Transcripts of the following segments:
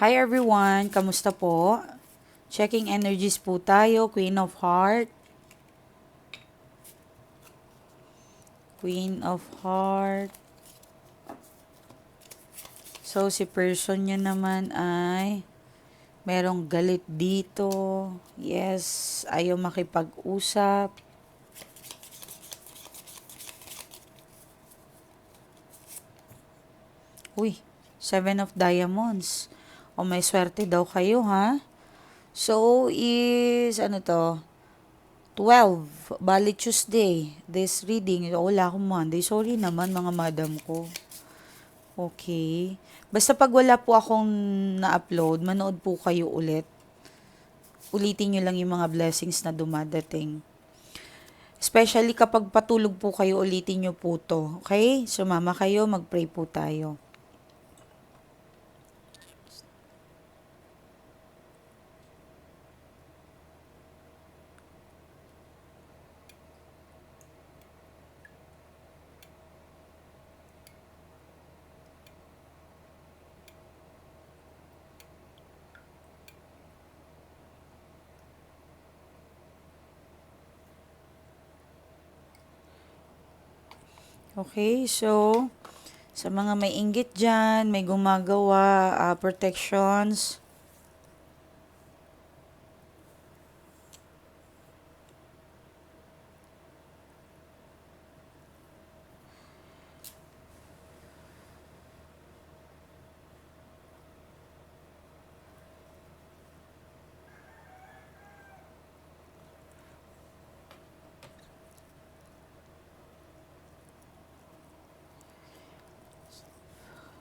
Hi everyone, kamusta po? Checking energies po tayo, Queen of Heart. Queen of Heart. So, si person nyo naman ay merong galit dito. Yes, ayaw makipag-usap. Uy, Seven of Diamonds. O may swerte daw kayo, ha? So, ano to? 12, bali Tuesday. This reading, wala akong Monday. Sorry naman mga madam ko. Okay. Basta pag wala po akong na-upload, manood po kayo ulit. Ulitin nyo lang yung mga blessings na dumadating. Especially kapag patulog po kayo, ulitin nyo po to. Okay? Sumama kayo, mag-pray po tayo. Okay, so sa mga may inggit dyan, may gumagawa, protections.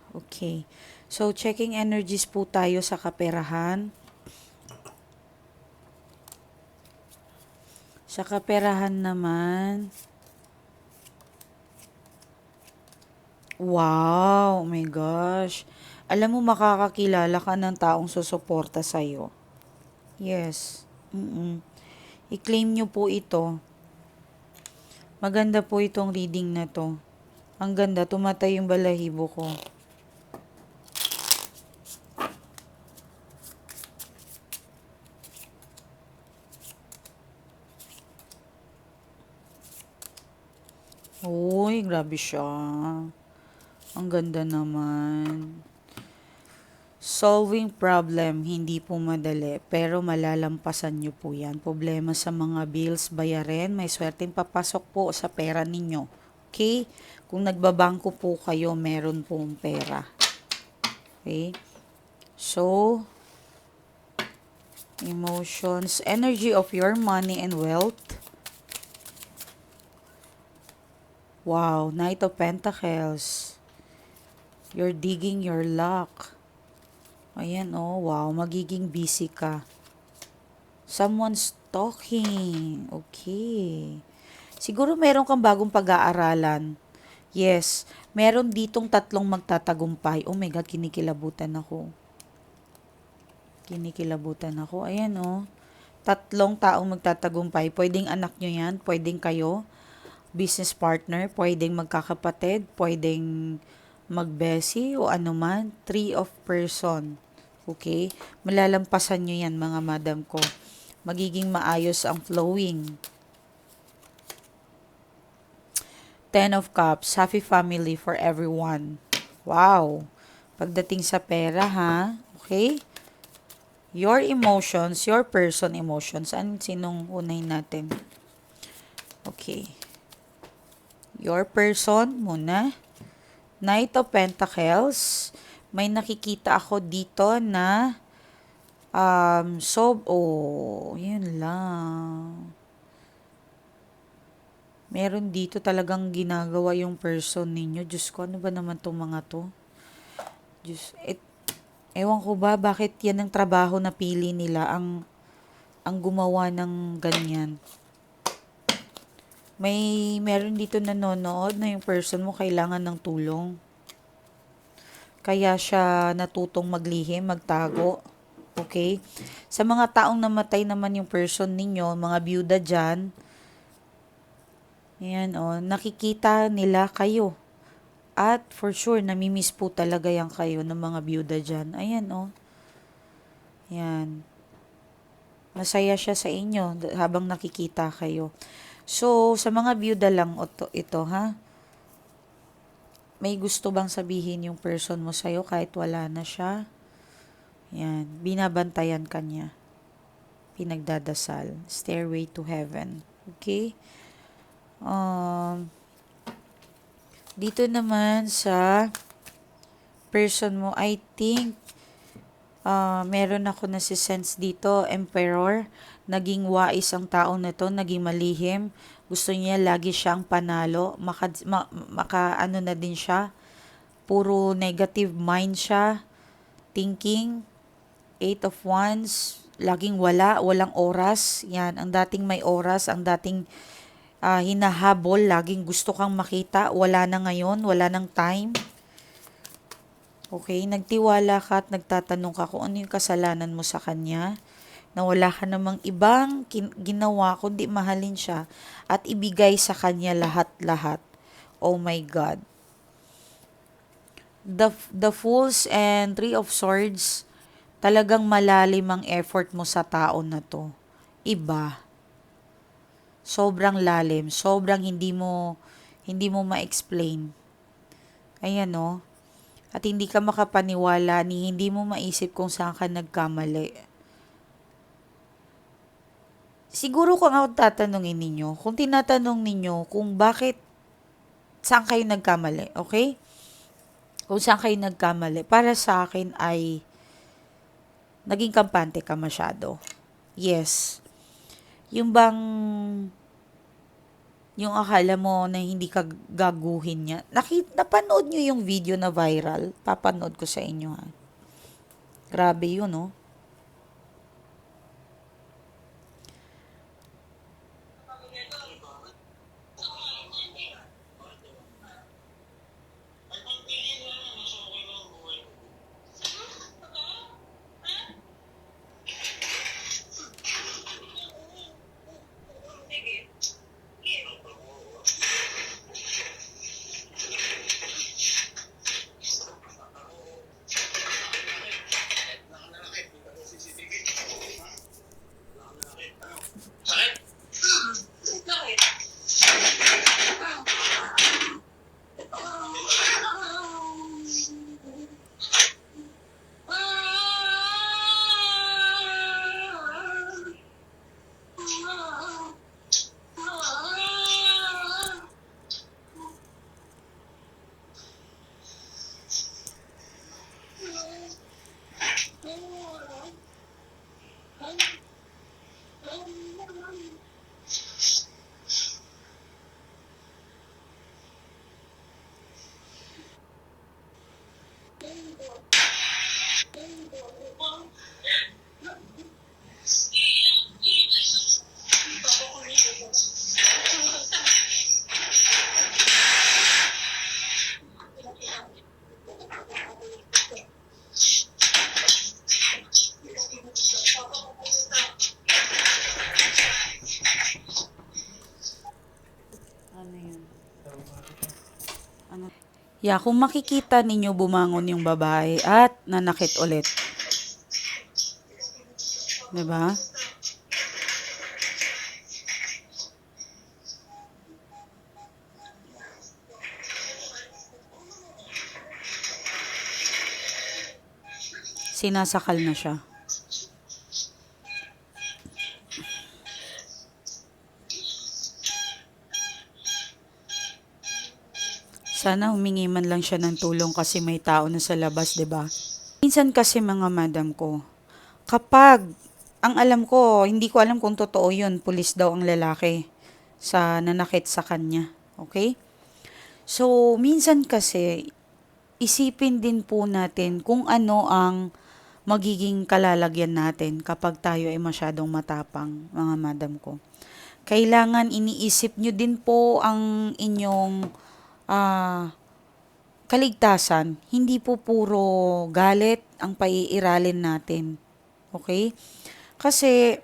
Okay. So, checking energies po tayo sa kaperahan. Sa kaperahan naman, wow, oh my gosh. Alam mo, makakakilala ka ng taong susuporta sa'yo. Yes. I-claim nyo po ito. Maganda po itong reading na to. Ang ganda, tumatay yung balahibo ko. Uy, grabe siya. Ang ganda naman. Solving problem, hindi po madali, pero malalampasan nyo po yan. Problema sa mga bills, bayarin, may swerteng papasok po sa pera ninyo. Okay? Kung nagbabangko po kayo, meron pong pera. Okay? So, emotions, energy of your money and wealth. Wow, Knight of Pentacles. You're digging your luck. Ayan, oh, wow, magiging busy ka. Someone's talking. Okay. Siguro meron kang bagong pag-aaralan. Yes, meron ditong tatlong magtatagumpay. Oh my God, kinikilabutan ako. Kinikilabutan ako. Ayan, oh. Tatlong taong magtatagumpay. Pwedeng anak nyo yan, pwedeng kayo, business partner, pwedeng magkakapatid, pwedeng magbesi o anuman. Three of person. Okay? Malalampasan nyo yan, mga madam ko. Magiging maayos ang flowing. Ten of Cups, happy family for everyone. Wow. Pagdating sa pera, ha? Okay? Your emotions, your person emotions. Sinong unahin natin? Okay. Your person muna. Knight of Pentacles. May nakikita ako dito na yun lang. Meron dito talagang ginagawa yung person ninyo. Diyos ko, ano ba naman tong mga to? Diyos, ewan ko ba, bakit yan ang trabaho na pili nila ang gumawa ng ganyan. Meron dito nanonood na yung person mo kailangan ng tulong. Kaya siya natutong maglihim, magtago. Okay? Sa mga taong namatay naman yung person ninyo, mga byuda dyan, yan nakikita nila kayo. At for sure, namimiss po talaga yan kayo ng mga byuda dyan. Ayan Yan. Masaya siya sa inyo habang nakikita kayo. So, sa mga byuda lang ito, ha? May gusto bang sabihin yung person mo sa'yo kahit wala na siya? Yan. Binabantayan ka niya. Pinagdadasal. Stairway to heaven. Okay? Um, dito naman sa person mo, I think, meron ako nasisense dito, Emperor. Naging wais ang tao na to, naging malihim. Gusto niya lagi siyang panalo. Ano na din siya. Puro negative mind siya. Thinking. Eight of Wands. Laging walang oras. Yan, ang dating may oras, ang dating hinahabol, laging gusto kang makita. Wala na ngayon, wala nang time. Okay, nagtiwala ka at nagtatanong ka kung ano yung kasalanan mo sa kanya, na wala ka namang ibang ginawa kundi mahalin siya at ibigay sa kanya lahat-lahat. Oh my God. The Fools and Three of Swords, talagang malalim ang effort mo sa tao na to. Iba. Sobrang lalim, sobrang hindi mo ma-explain. Ayan, no? At hindi ka makapaniwala ni hindi mo maisip kung saan ka nagkamali. Siguro kung ako tatanungin ninyo, kung tinatanong ninyo kung bakit, saan kayo nagkamali, okay? Kung saan kayo nagkamali, para sa akin ay naging kampante ka masyado. Yes. Yung bang yung akala mo na hindi ka gaguhin niya. Napanood nyo yung video na viral? Papanood ko sa inyo, ha. Grabe yun, no? Ano yun? Yeah, kung makikita ninyo bumangon yung babae at nanakit ulit. 'Di ba? Sinasakal na siya. Sana humingi man lang siya ng tulong kasi may tao na sa labas, 'di ba? Minsan kasi mga madam ko, kapag ang alam ko, hindi ko alam kung totoo 'yun, pulis daw ang lalaki sa nanakit sa kanya, okay? So, minsan kasi isipin din po natin kung ano ang magiging kalalagyan natin kapag tayo ay masyadong matapang, mga madam ko. Kailangan iniisip nyo din po ang inyong kaligtasan. Hindi po puro galit ang paiiralin natin. Okay? Kasi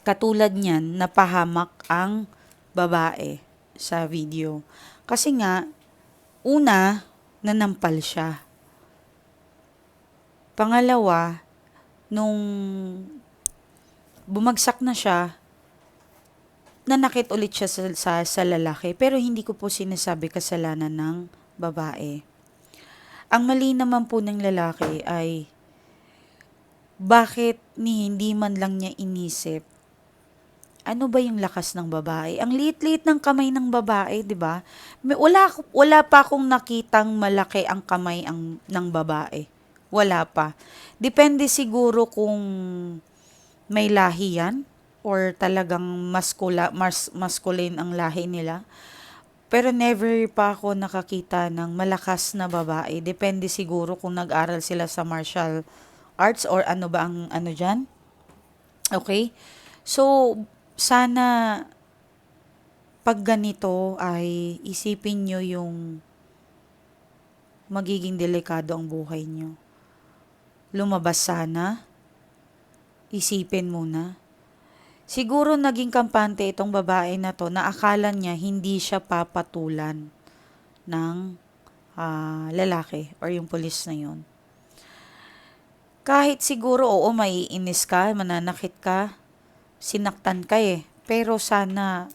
katulad niyan, napahamak ang babae sa video. Kasi nga, una, nanampal siya. Pangalawa, nung bumagsak na siya, nanakit ulit siya sa lalaki. Pero hindi ko po sinasabi kasalanan ng babae. Ang mali naman po ng lalaki ay bakit hindi man lang niya inisip ano ba yung lakas ng babae? Ang liit-liit ng kamay ng babae, 'di ba? Wala pa akong nakitang malaki ang kamay ng babae. Wala pa. Depende siguro kung may lahi yan or talagang masculine ang lahi nila. Pero never pa ako nakakita ng malakas na babae. Depende siguro kung nag-aral sila sa martial arts or ano ba ang ano diyan. Okay? So, sana pag ganito ay isipin nyo yung magiging delikado ang buhay nyo. Lumabas sana, isipin muna. Siguro naging kampante itong babae na to na akala niya hindi siya papatulan ng lalaki or yung pulis na yun. Kahit siguro, oo, maiinis ka, mananakit ka, sinaktan ka eh. Pero sana,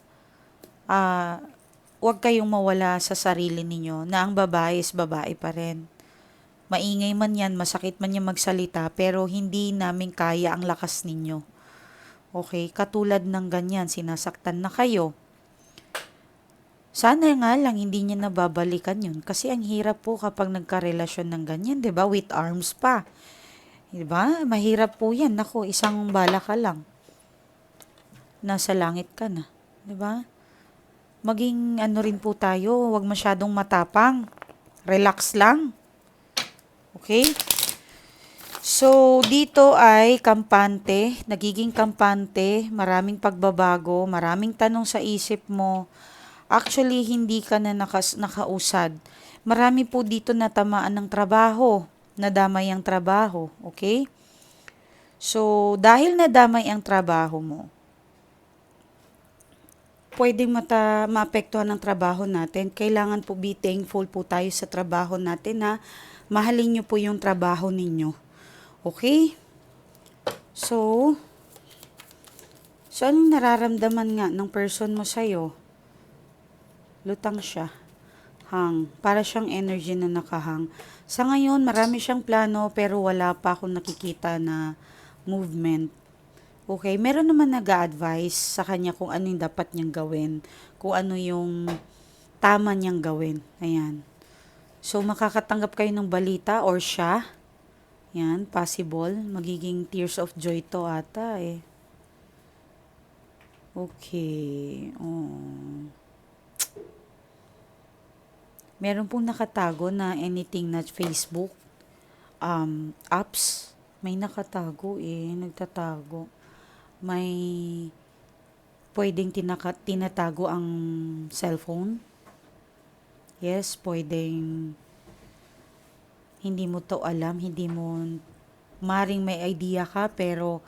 huwag kayong mawala sa sarili ninyo na ang babae is babae pa rin. Maingay man yan, masakit man yan magsalita, pero hindi namin kaya ang lakas ninyo. Okay, katulad ng ganyan, sinasaktan na kayo. Sana nga lang hindi niya nababalikan yun. Kasi ang hirap po kapag nagkarelasyon ng ganyan, 'di ba? With arms pa. 'Di ba? Mahirap po 'yan. Nako, isang bala ka lang. Nasa langit ka na, 'di ba? Maging ano rin po tayo, 'wag masyadong matapang. Relax lang. Okay? So, dito ay kampante, nagiging kampante, maraming pagbabago, maraming tanong sa isip mo. Actually, hindi ka na nakausad. Marami po dito natamaan ng trabaho, nadamay ang trabaho, okay? So, dahil nadamay ang trabaho mo, pwedeng maapektuhan ng trabaho natin. Kailangan po be thankful po tayo sa trabaho natin na mahalin nyo po yung trabaho ninyo. Okay? So anong nararamdaman nga ng person mo sa'yo? Lutang siya. Hang. Para siyang energy na nakahang. Sa ngayon, marami siyang plano pero wala pa akong nakikita na movement. Okay, meron naman nag-a-advise sa kanya kung ano yung dapat niyang gawin. Kung ano yung tama niyang gawin. Ayan. So, makakatanggap kayo ng balita or siya. Yan, possible. Magiging tears of joy to ata eh. Okay. Oh. Meron pong nakatago na anything na Facebook. Apps. May nakatago eh. Nagtatago. May pwedeng tinatago ang cellphone. Yes, pwedeng hindi mo to alam, hindi mo maring may idea ka pero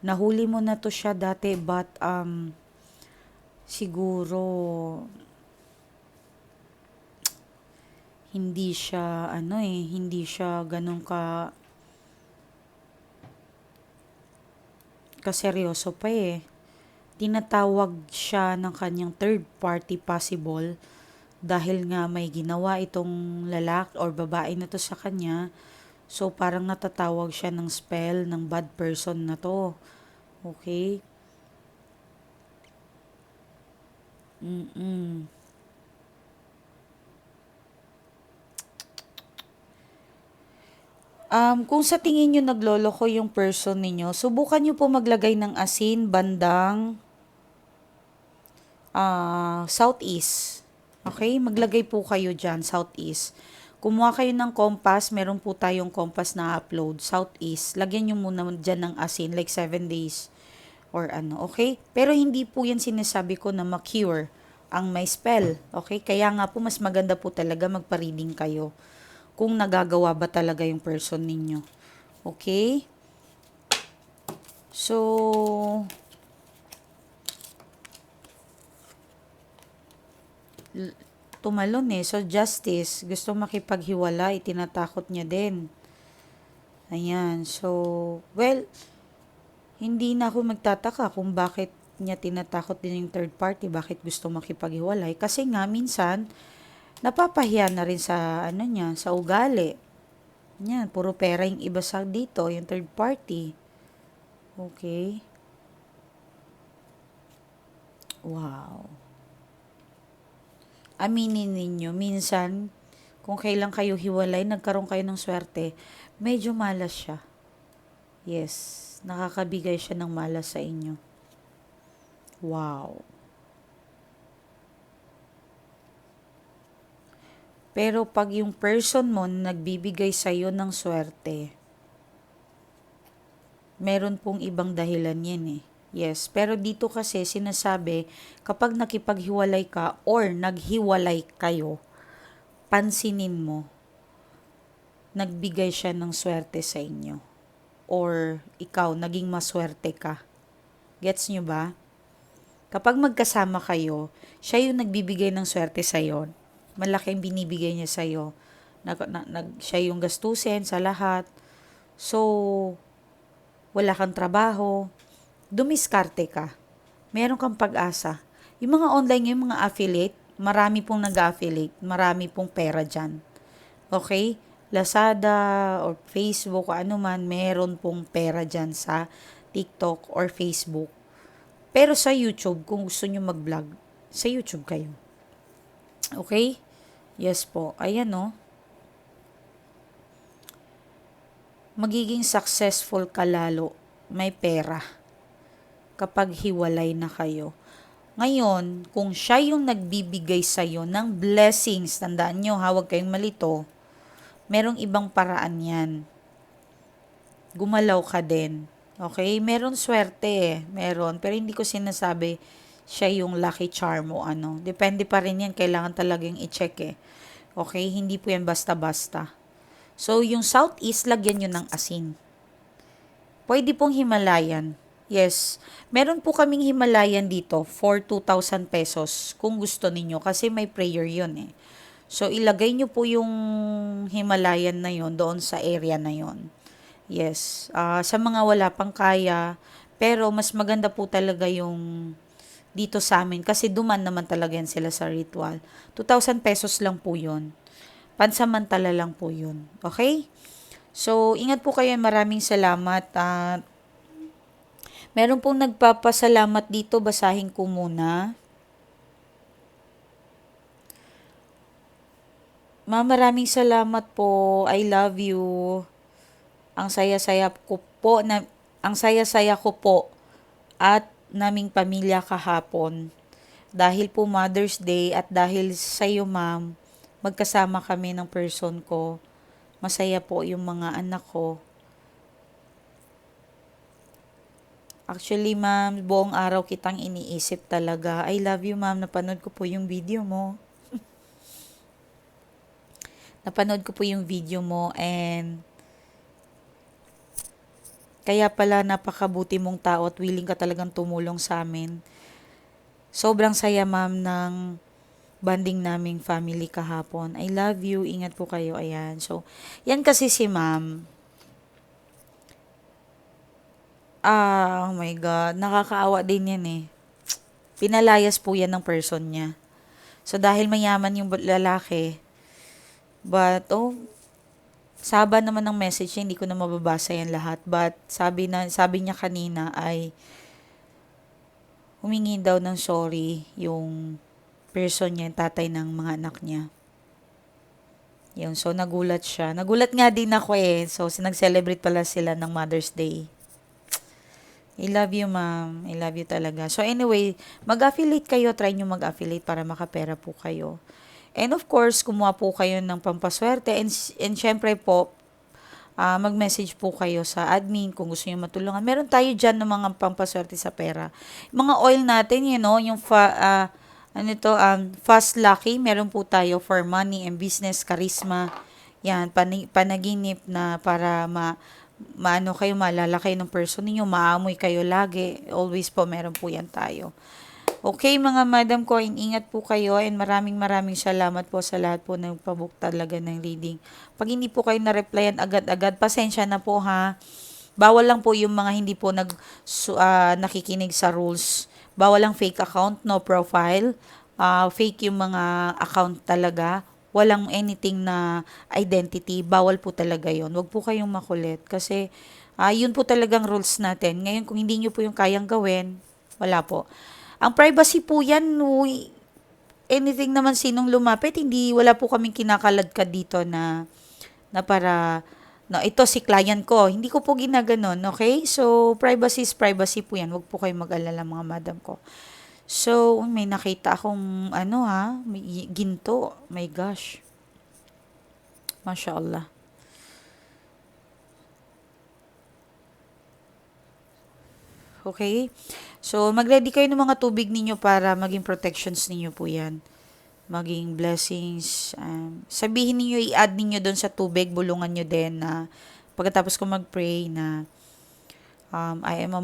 nahuli mo na to siya dati but siguro hindi siya hindi siya ganun kaseryoso pa eh. Tinatawag siya ng kanyang third party possible dahil nga may ginawa itong lalaki or babae na to sa kanya. So, parang natatawag siya ng spell ng bad person na to. Okay? Kung sa tingin nyo nagloloko yung person ninyo, subukan nyo po maglagay ng asin bandang southeast. Okay? Maglagay po kayo dyan, southeast. Kumuha kayo ng compass, meron po tayong compass na upload, southeast. Lagyan nyo muna dyan ng asin, like 7 days or ano, okay? Pero hindi po yan sinasabi ko na ma-cure ang may spell, okay? Kaya nga po, mas maganda po talaga magpa-reading kayo kung nagagawa ba talaga yung person ninyo. Okay? So, tumalon eh. So, justice, gusto makipaghiwalay, tinatakot niya din. Ayan. So, well, hindi na ako magtataka kung bakit niya tinatakot din yung third party, bakit gusto makipaghiwalay. Kasi nga, minsan, napapahiya na rin sa, ano niya, sa ugali. Yan, puro pera yung iba sa dito, yung third party. Okay. Wow. Aminin ninyo, minsan, kung kailan kayo hiwalay, nagkaroon kayo ng swerte, medyo malas siya. Yes, nakakabigay siya ng malas sa inyo. Wow. Pero pag yung person mo nagbibigay sa'yo ng swerte, meron pong ibang dahilan yan eh. Yes, pero dito kasi sinasabi, kapag nakipaghiwalay ka or naghiwalay kayo, pansinin mo, nagbigay siya ng swerte sa inyo. Or ikaw, naging maswerte ka. Gets nyo ba? Kapag magkasama kayo, siya yung nagbibigay ng swerte sa'yo. Malaking binibigay niya sa'yo. Siya yung gastusin sa lahat. So, wala kang trabaho, dumiskarte ka. Meron kang pag-asa. Yung mga online, yung mga affiliate, marami pong nag-affiliate, marami pong pera dyan. Okay? Lazada or Facebook, ano man, meron pong pera dyan sa TikTok or Facebook. Pero sa YouTube, kung gusto nyo mag-vlog, sa YouTube kayo. Okay? Yes po. Ayan no. Magiging successful ka lalo. May pera. Kapag hiwalay na kayo. Ngayon, kung siya yung nagbibigay sa'yo ng blessings, tandaan nyo, huwag kayong malito, merong ibang paraan yan. Gumalaw ka din. Okay? Meron swerte eh. Meron. Pero hindi ko sinasabi siya yung lucky charm o ano. Depende pa rin yan. Kailangan talagang i-check eh. Okay? Hindi po yan basta-basta. So, yung Southeast, lagyan nyo ng asin. Pwede pong Himalayan. Yes. Meron po kaming Himalayan dito for 2,000 pesos kung gusto ninyo kasi may prayer yun eh. So, ilagay nyo po yung Himalayan na yon doon sa area na yon. Yes. Sa mga wala pang kaya, pero mas maganda po talaga yung dito sa amin kasi duman naman talaga yan sila sa ritual. 2,000 pesos lang po yun. Pansamantala lang po yun. Okay? So, ingat po kayo. Maraming salamat. Meron pong nagpapasalamat dito. Basahin ko muna. Ma'am, maraming salamat po. I love you. Ang saya-saya ko po at naming pamilya kahapon. Dahil po Mother's Day at dahil sa iyo, ma'am, magkasama kami ng person ko. Masaya po yung mga anak ko. Actually, ma'am, buong araw kitang iniisip talaga. I love you, ma'am. Napanood ko po yung video mo. And kaya pala napakabuti mong tao at willing ka talagang tumulong sa amin. Sobrang saya, ma'am, ng banding naming family kahapon. I love you. Ingat po kayo. Ayan. So, yan kasi si ma'am. Oh my God. Nakakaawa din yan eh. Pinalayas po yan ng person niya. So, dahil mayaman yung lalaki, saba naman ng message niya, hindi ko na mababasa yan lahat. But, sabi niya kanina ay, humingi daw ng sorry yung person niya, yung tatay ng mga anak niya. Yun, so nagulat siya. Nagulat nga din ako eh. So, nag-celebrate pala sila ng Mother's Day. I love you, ma'am. I love you talaga. So, anyway, mag-affiliate kayo. Try nyo mag-affiliate para makapera po kayo. And of course, kumuha po kayo ng pampaswerte. And syempre po, mag-message po kayo sa admin kung gusto nyo matulungan. Meron tayo dyan ng mga pampaswerte sa pera. Mga oil natin, yung Fast Lucky, meron po tayo for money and business, charisma. Yan, panaginip na para maalala kayo ng person ninyo, maamoy kayo lagi. Always po, meron po yan tayo. Okay, mga madam ko, ingat po kayo and maraming maraming salamat po sa lahat po ng nagpabook talaga ng reading. Pag hindi po kayo na-replyan agad-agad, pasensya na po ha. Bawal lang po yung mga hindi po nakikinig sa rules. Bawal lang fake account, no profile. Fake yung mga account talaga. Walang anything na identity. Bawal po talaga yon. Huwag po kayong makulit. Kasi yun po talagang rules natin. Ngayon, kung hindi nyo po yung kayang gawin, wala po. Ang privacy po yan, anything naman sinong lumapit, wala po kaming kinakaladkad dito na para, no, ito si client ko. Hindi ko po ginaganon, okay? So, privacy is privacy po yan. Huwag po kayong mag-alala mga madam ko. So, may nakita akong, may ginto. My gosh. Masya Allah. Okay? So, mag-ready kayo ng mga tubig ninyo para maging protections ninyo po yan. Maging blessings. Sabihin niyo i-add niyo doon sa tubig, bulungan niyo din na pagkatapos ko mag-pray na I am a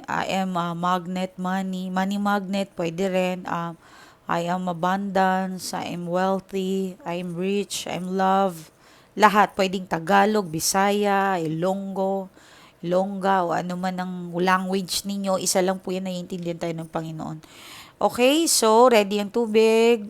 I am a magnet money magnet, pwede rin. I am abundance, I am wealthy, I am rich, I am love. Lahat, pwedeng Tagalog, Bisaya, Ilongga, o ano man ang language ninyo, isa lang po yan, naiintindihan tayo ng Panginoon. Okay, so ready ang tubig.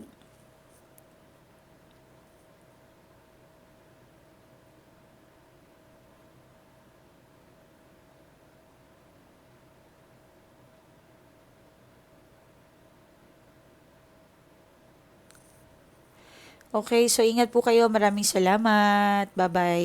Okay, so ingat po kayo. Maraming salamat. Bye-bye.